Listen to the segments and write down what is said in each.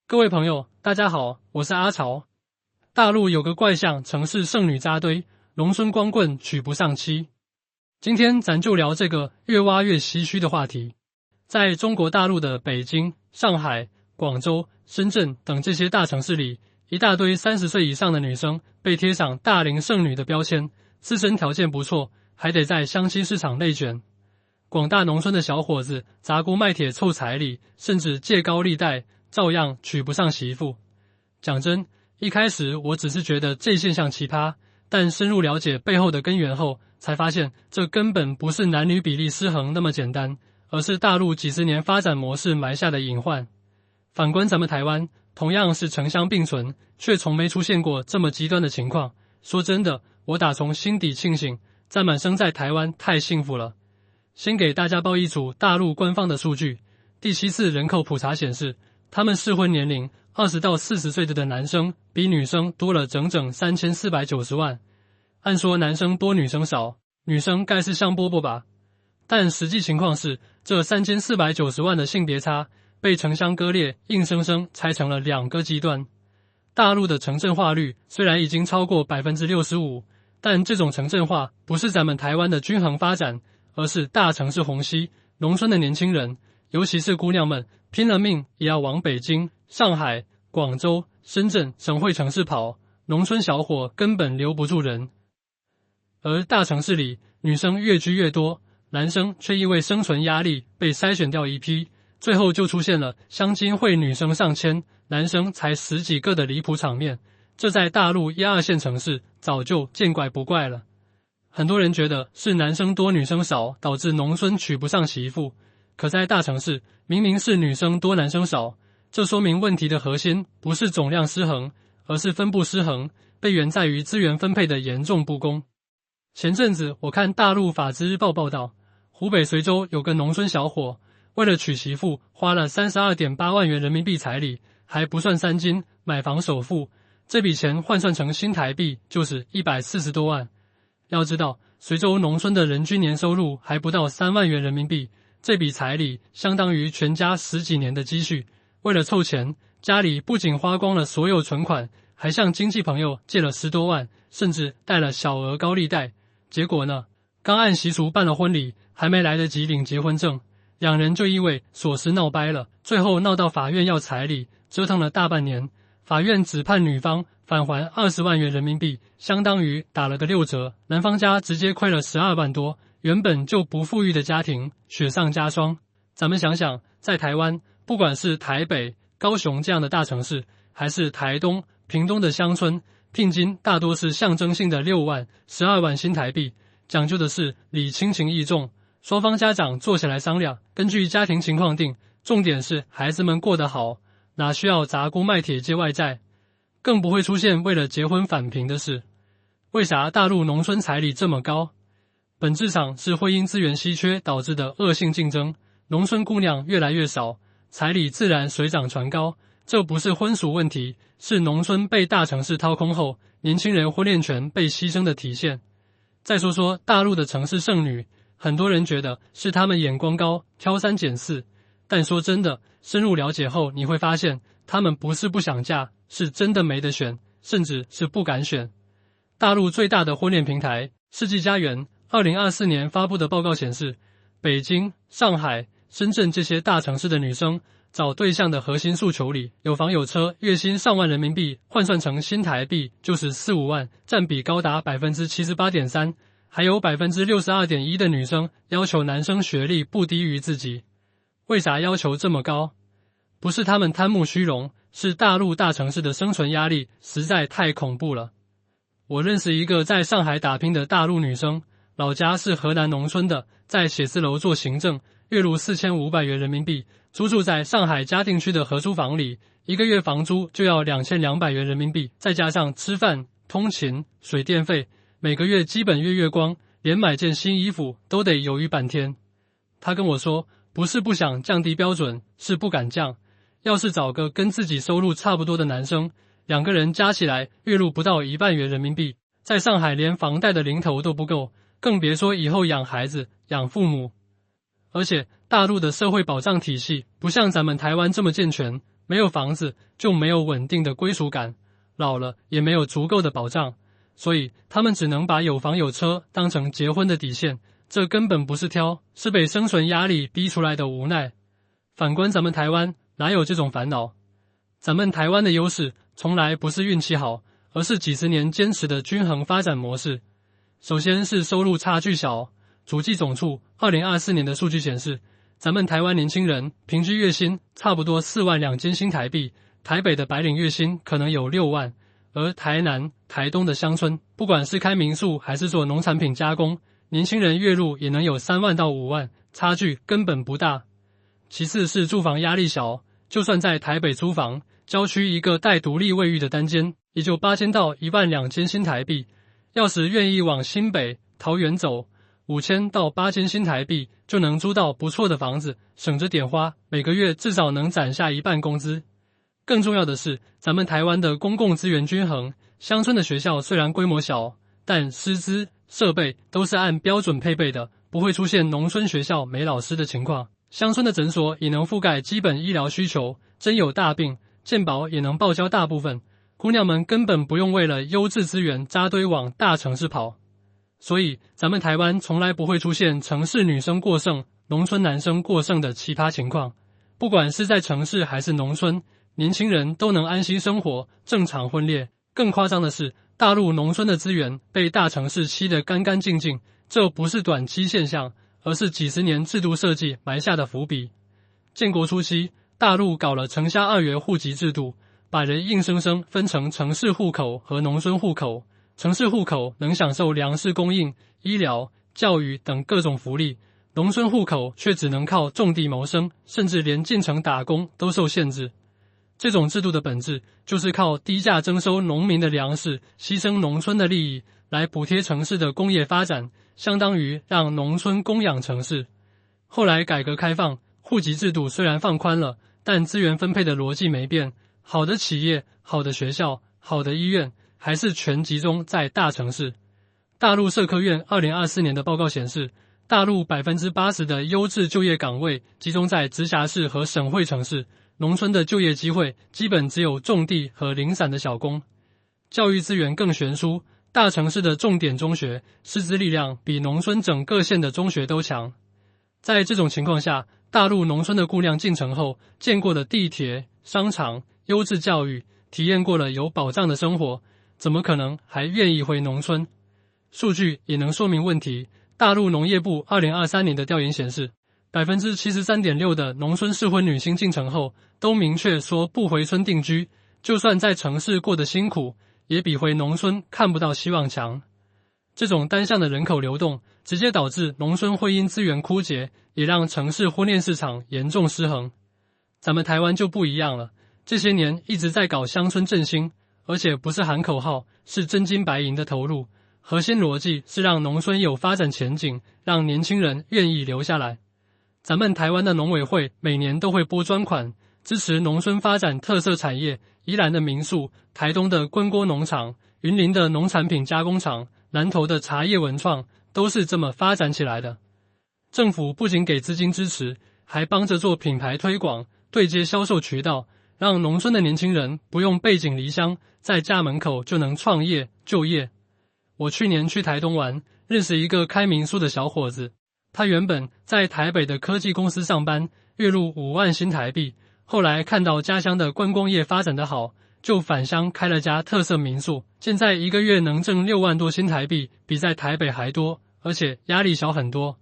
各位朋友，大家好，我是阿潮。大陆有个怪象，城市剩女扎堆，农村光棍娶不上妻。今天咱就聊这个越挖越唏嘘的话题。在中国大陆的北京、上海、广州、深圳等这些大城市里，一大堆30岁以上的女生被贴上大龄剩女的标签，自身条件不错，还得在相亲市场内卷。广大农村的小伙子砸锅卖铁凑彩礼，甚至借高利贷，照样娶不上媳妇。讲真，一开始我只是觉得这现象奇葩，但深入了解背后的根源后，才发现这根本不是男女比例失衡那么简单，而是大陆几十年发展模式埋下的隐患。反观咱们台湾，同样是城乡并存，却从没出现过这么极端的情况。说真的，我打从心底庆幸，咱们生在台湾太幸福了。先给大家报一组大陆官方的数据。第7次人口普查显示，他们适婚年龄20到40岁的男生比女生多了整整3490万。按说男生多女生少，女生该是香饽饽吧？但实际情况是，这3490万的性别差被城乡割裂，硬生生拆成了2个极端。大陆的城镇化率虽然已经超过 65%， 但这种城镇化不是咱们台湾的均衡发展，而是大城市虹吸，农村的年轻人，尤其是姑娘们，拼了命也要往北京、上海、广州、深圳省会城市跑，农村小伙根本留不住人。而大城市里，女生越居越多，男生却因为生存压力被筛选掉一批，最后就出现了相亲会女生上千，男生才10几个的离谱场面。这在大陆1、2线城市早就见怪不怪了。很多人觉得是男生多女生少导致农村娶不上媳妇，可在大城市明明是女生多男生少，这说明问题的核心不是总量失衡，而是分布失衡，被源在于资源分配的严重不公。前阵子我看大陆法制日报报道，湖北随州有个农村小伙，为了娶媳妇花了 32.8 万元人民币彩礼，还不算3金，买房首付，这笔钱换算成新台币就是140多万。要知道，随州农村的人均年收入还不到3万元人民币，这笔彩礼相当于全家10几年的积蓄。为了凑钱，家里不仅花光了所有存款，还向亲戚朋友借了10多万，甚至贷了小额高利贷。结果呢，刚按习俗办了婚礼，还没来得及领结婚证，2人就因为琐事闹掰了，最后闹到法院要彩礼，折腾了大半年，法院只判女方返还20万元人民币，相当于打了个6折，男方家直接亏了12万多，原本就不富裕的家庭雪上加霜。咱们想想，在台湾，不管是台北、高雄这样的大城市，还是台东、屏东的乡村，聘金大多是象征性的6万、12万新台币，讲究的是礼轻情意重，双方家长坐下来商量，根据家庭情况定，重点是孩子们过得好，哪需要砸锅卖铁借外债，更不会出现为了结婚返贫的事。为啥大陆农村彩礼这么高？本质上是婚姻资源稀缺导致的恶性竞争，农村姑娘越来越少，彩礼自然水涨船高。这不是婚俗问题，是农村被大城市掏空后，年轻人婚恋权被牺牲的体现。再说说大陆的城市剩女，很多人觉得是他们眼光高，挑3拣4，但说真的，深入了解后你会发现，他们不是不想嫁，是真的没得选，甚至是不敢选。大陆最大的婚恋平台世纪佳缘2024年发布的报告显示，北京、上海、深圳这些大城市的女生找对象的核心诉求里，有房有车，月薪上万人民币，换算成新台币就是4、5万，占比高达 78.3%， 还有 62.1% 的女生要求男生学历不低于自己。为啥要求这么高？不是他们贪慕虚荣，是大陆大城市的生存压力实在太恐怖了。我认识一个在上海打拼的大陆女生，老家是河南农村的，在写字楼做行政，月入4500元人民币，租住在上海嘉定区的合租房里，1个月房租就要2200元人民币，再加上吃饭、通勤、水电费，每个月基本月光，连买件新衣服都得犹豫半天。她跟我说，不是不想降低标准，是不敢降。要是找个跟自己收入差不多的男生，2个人加起来月入不到1万元人民币，在上海连房贷的零头都不够，更别说以后养孩子、养父母。而且大陆的社会保障体系不像咱们台湾这么健全，没有房子就没有稳定的归属感，老了也没有足够的保障，所以他们只能把有房有车当成结婚的底线，这根本不是挑，是被生存压力逼出来的无奈。反观咱们台湾，哪有这种烦恼？咱们台湾的优势从来不是运气好，而是几十年坚持的均衡发展模式。首先是收入差距小，主计总处2024年的数据显示，咱们台湾年轻人平均月薪差不多4万2千新台币，台北的白领月薪可能有6万，而台南、台东的乡村，不管是开民宿还是做农产品加工，年轻人月入也能有3万到5万，差距根本不大。其次是住房压力小，就算在台北租房，郊区一个带独立卫浴的单间，也就8000到1万2千新台币。要是愿意往新北、桃园走，5000到8000新台币就能租到不错的房子，省着点花，每个月至少能攒下1半工资。更重要的是，咱们台湾的公共资源均衡，乡村的学校虽然规模小，但师资、设备都是按标准配备的，不会出现农村学校没老师的情况。乡村的诊所也能覆盖基本医疗需求，真有大病，健保也能报销大部分。姑娘们根本不用为了优质资源扎堆往大城市跑。所以，咱们台湾从来不会出现城市女生过剩、农村男生过剩的奇葩情况。不管是在城市还是农村，年轻人都能安心生活，正常婚恋。更夸张的是，大陆农村的资源被大城市吸得干干净净，这不是短期现象，而是几十年制度设计埋下的伏笔。建国初期，大陆搞了城乡2元户籍制度，把人硬生生分成城市户口和农村户口。城市户口能享受粮食供应、医疗、教育等各种福利，农村户口却只能靠种地谋生，甚至连进城打工都受限制。这种制度的本质就是靠低价征收农民的粮食，牺牲农村的利益来补贴城市的工业发展，相当于让农村供养城市。后来改革开放，户籍制度虽然放宽了，但资源分配的逻辑没变，好的企业、好的学校、好的医院还是全集中在大城市。大陆社科院2024年的报告显示，大陆 80% 的优质就业岗位集中在直辖市和省会城市，农村的就业机会基本只有种地和零散的小工。教育资源更悬殊，大城市的重点中学师资力量比农村整个县的中学都强。在这种情况下，大陆农村的姑娘进城后，见过了地铁、商场、优质教育，体验过了有保障的生活，怎么可能还愿意回农村？数据也能说明问题。大陆农业部2023年的调研显示， 73.6% 的农村适婚女性进城后都明确说不回村定居，就算在城市过得辛苦，也比回农村看不到希望强。这种单向的人口流动直接导致农村婚姻资源枯竭，也让城市婚恋市场严重失衡。咱们台湾就不一样了，这些年一直在搞乡村振兴，而且不是喊口号，是真金白银的投入。核心逻辑是让农村有发展前景，让年轻人愿意留下来。咱们台湾的农委会每年都会拨专款，支持农村发展特色产业，宜兰的民宿、台东的粿锅农场、云林的农产品加工厂、南投的茶叶文创，都是这么发展起来的。政府不仅给资金支持，还帮着做品牌推广，对接销售渠道，让农村的年轻人不用背井离乡，在家门口就能创业就业。我去年去台东玩，认识一个开民宿的小伙子，他原本在台北的科技公司上班，月入5万新台币，后来看到家乡的观光业发展得好，就返乡开了家特色民宿，现在一个月能挣6万多新台币，比在台北还多，而且压力小很多。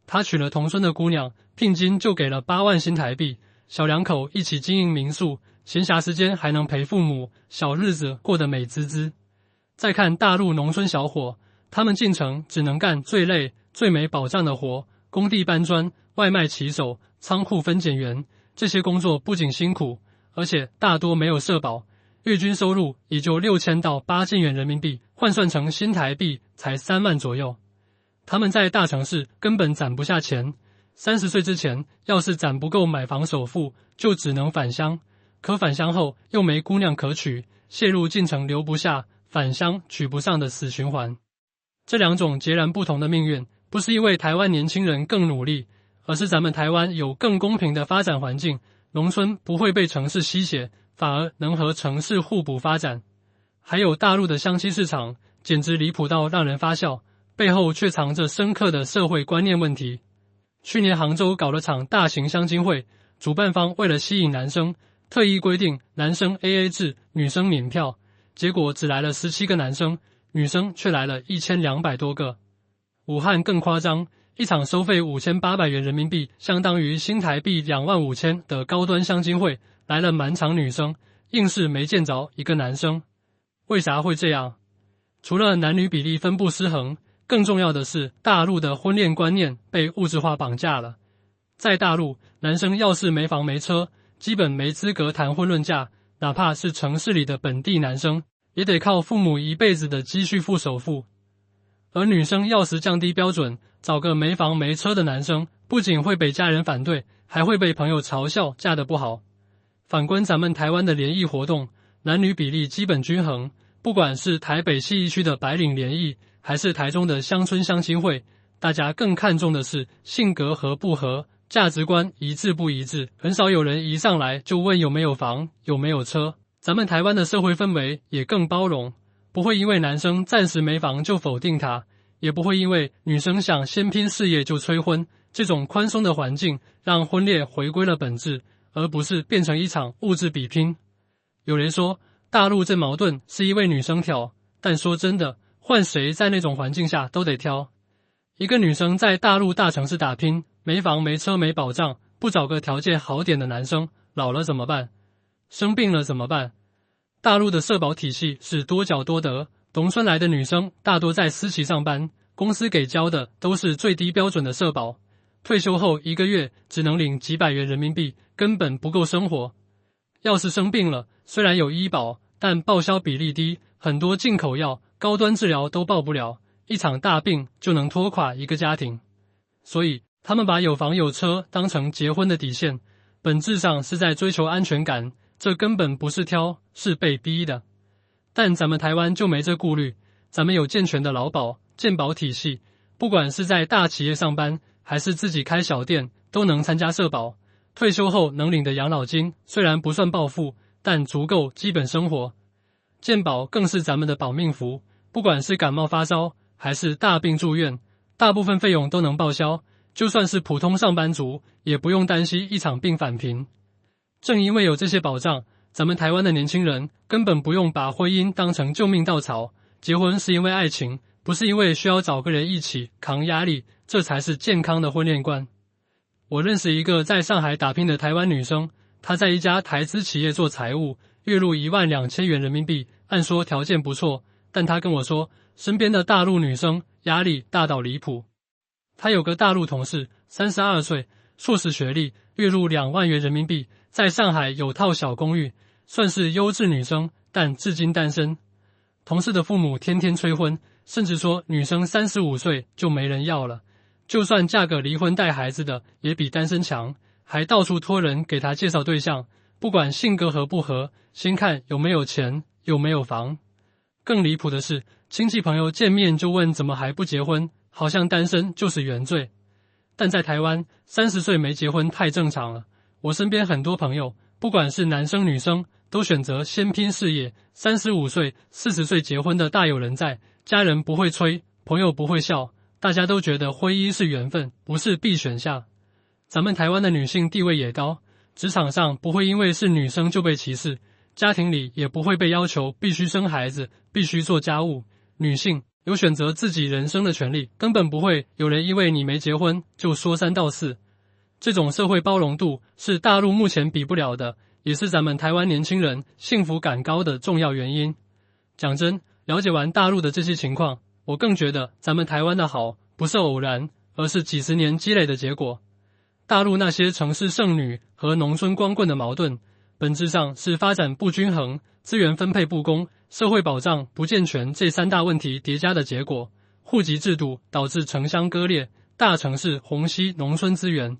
他娶了同村的姑娘，聘金就给了8万新台币，小两口一起经营民宿，闲暇时间还能陪父母，小日子过得美滋滋。再看大陆农村小伙，他们进城只能干最累、最没保障的活，工地搬砖、外卖骑手、仓库分拣员，这些工作不仅辛苦，而且大多没有社保，月均收入也就6000到8000元人民币，换算成新台币才3万左右。他们在大城市根本攒不下钱，30岁之前要是攒不够买房首付，就只能返乡，可返乡后又没姑娘可娶，陷入进城留不下，返乡娶不上的死循环。这两种截然不同的命运，不是因为台湾年轻人更努力，而是咱们台湾有更公平的发展环境，农村不会被城市吸血，反而能和城市互补发展。还有大陆的相亲市场，简直离谱到让人发笑，背后却藏着深刻的社会观念问题。去年杭州搞了场大型相亲会，主办方为了吸引男生，特意规定男生 AA 制，女生免票，结果只来了17个男生，女生却来了1200多个。武汉更夸张，一场收费5800元人民币，相当于新台币25000的高端相亲会，来了满场女生，硬是没见着一个男生。为啥会这样？除了男女比例分布失衡，更重要的是大陆的婚恋观念被物质化绑架了。在大陆，男生要是没房没车，基本没资格谈婚论嫁，哪怕是城市里的本地男生，也得靠父母一辈子的积蓄付首付。而女生要是降低标准，找个没房没车的男生，不仅会被家人反对，还会被朋友嘲笑嫁得不好。反观咱们台湾的联谊活动，男女比例基本均衡，不管是台北信义区的白领联谊，还是台中的乡村相亲会，大家更看重的是性格合不合，价值观一致不一致，很少有人一上来就问有没有房，有没有车。咱们台湾的社会氛围也更包容，不会因为男生暂时没房就否定他，也不会因为女生想先拼事业就催婚。这种宽松的环境让婚恋回归了本质，而不是变成一场物质比拼。有人说大陆这矛盾是因为女生挑，但说真的，换谁在那种环境下都得挑。一个女生在大陆大城市打拼，没房没车没保障，不找个条件好点的男生，老了怎么办？生病了怎么办？大陆的社保体系是多缴多得，农村来的女生大多在私企上班，公司给交的都是最低标准的社保，退休后1个月只能领几百元人民币，根本不够生活。要是生病了，虽然有医保，但报销比例低，很多进口药、高端治疗都报不了，一场大病就能拖垮一个家庭。所以他们把有房有车当成结婚的底线，本质上是在追求安全感，这根本不是挑，是被逼的。但咱们台湾就没这顾虑，咱们有健全的劳保、健保体系，不管是在大企业上班，还是自己开小店，都能参加社保。退休后能领的养老金虽然不算暴富，但足够基本生活。健保更是咱们的保命符，不管是感冒发烧，还是大病住院，大部分费用都能报销，就算是普通上班族，也不用担心一场病返贫。正因为有这些保障，咱们台湾的年轻人根本不用把婚姻当成救命稻草，结婚是因为爱情，不是因为需要找个人一起扛压力，这才是健康的婚恋观。我认识一个在上海打拼的台湾女生，她在一家台资企业做财务，月入12000元人民币，按说条件不错，但她跟我说，身边的大陆女生压力大到离谱。她有个大陆同事，32岁，硕士学历，月入2万元人民币，在上海有套小公寓，算是优质女生，但至今单身。同事的父母天天催婚，甚至说女生35岁就没人要了，就算嫁个离婚带孩子的也比单身强，还到处托人给她介绍对象，不管性格合不合，先看有没有钱，有没有房。更离谱的是，亲戚朋友见面就问怎么还不结婚，好像单身就是原罪。但在台湾，30岁没结婚太正常了。我身边很多朋友，不管是男生女生，都选择先拼事业，35岁、40岁结婚的大有人在，家人不会催，朋友不会笑，大家都觉得婚姻是缘分，不是必选项。咱们台湾的女性地位也高，职场上不会因为是女生就被歧视，家庭里也不会被要求必须生孩子，必须做家务。女性有选择自己人生的权利，根本不会有人因为你没结婚就说三道四。这种社会包容度是大陆目前比不了的，也是咱们台湾年轻人幸福感高的重要原因。讲真，了解完大陆的这些情况，我更觉得咱们台湾的好不是偶然，而是几十年积累的结果。大陆那些城市剩女和农村光棍的矛盾，本质上是发展不均衡、资源分配不公、社会保障不健全这3大问题叠加的结果。户籍制度导致城乡割裂，大城市虹吸农村资源，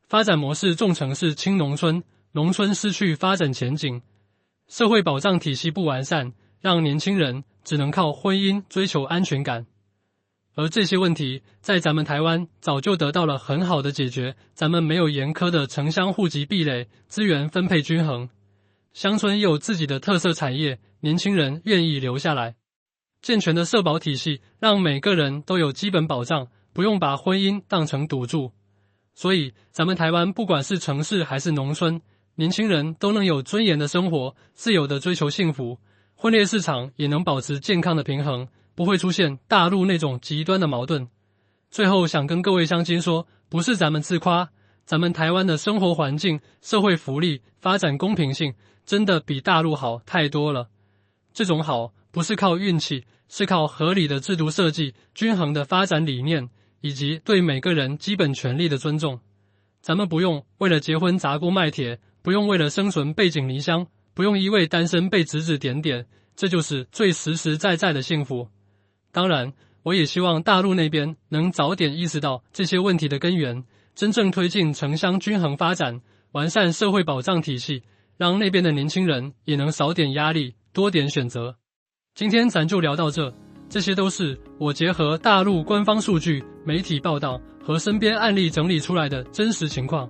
发展模式重城市轻农村，农村失去发展前景，社会保障体系不完善，让年轻人只能靠婚姻追求安全感。而这些问题在咱们台湾早就得到了很好的解决，咱们没有严苛的城乡户籍壁垒，资源分配均衡，乡村也有自己的特色产业，年轻人愿意留下来。健全的社保体系让每个人都有基本保障，不用把婚姻当成赌注。所以咱们台湾不管是城市还是农村，年轻人都能有尊严的生活，自由的追求幸福，婚恋市场也能保持健康的平衡，不会出现大陆那种极端的矛盾。最后想跟各位乡亲说，不是咱们自夸，咱们台湾的生活环境、社会福利、发展公平性真的比大陆好太多了。这种好不是靠运气，是靠合理的制度设计、均衡的发展理念，以及对每个人基本权利的尊重。咱们不用为了结婚砸锅卖铁，不用为了生存背井离乡，不用一味单身被指指点点，这就是最实实在在的幸福。当然，我也希望大陆那边能早点意识到这些问题的根源，真正推进城乡均衡发展，完善社会保障体系，让那边的年轻人也能少点压力，多点选择。今天咱就聊到这，这些都是我结合大陆官方数据、媒体报道和身边案例整理出来的真实情况。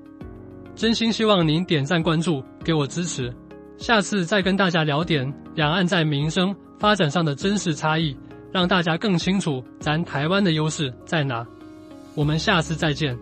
真心希望您点赞关注，给我支持。下次再跟大家聊点两岸在民生发展上的真实差异，让大家更清楚咱台湾的优势在哪。我们下次再见。